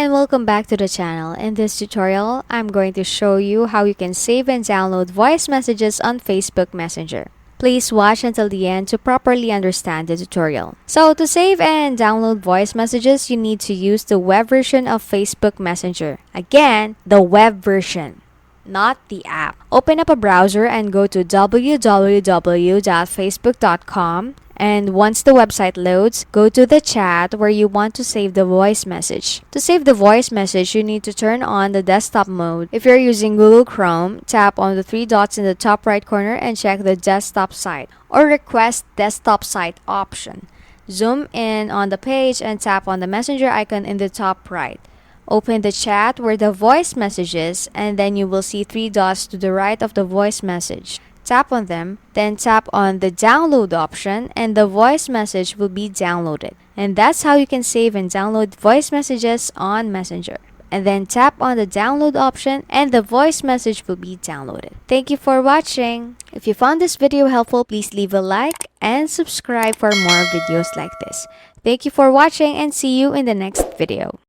and welcome back to the channel. In this tutorial, I'm going to show you how you can save and download voice messages on Facebook Messenger. Please watch until the end to properly understand the tutorial. So to save and download voice messages, you need to use the web version of Facebook Messenger. Again, the web version, not the app. Open up a browser and go to www.facebook.com. And once the website loads, go to the chat where you want to save the voice message. To save the voice message, you need to turn on the desktop mode. If you're using Google Chrome, tap on the three dots in the top right corner and check the desktop site or request desktop site option. Zoom in on the page and tap on the messenger icon in the top right. Open the chat where the voice message is, and then you will see three dots to the right of the voice message. Tap on them, then tap on the download option, and the voice message will be downloaded. And that's how you can save and download voice messages on Messenger. And then tap on the download option and the voice message will be downloaded. Thank you for watching. If you found this video helpful, please leave a like and subscribe for more videos like this. Thank you for watching and see you in the next video.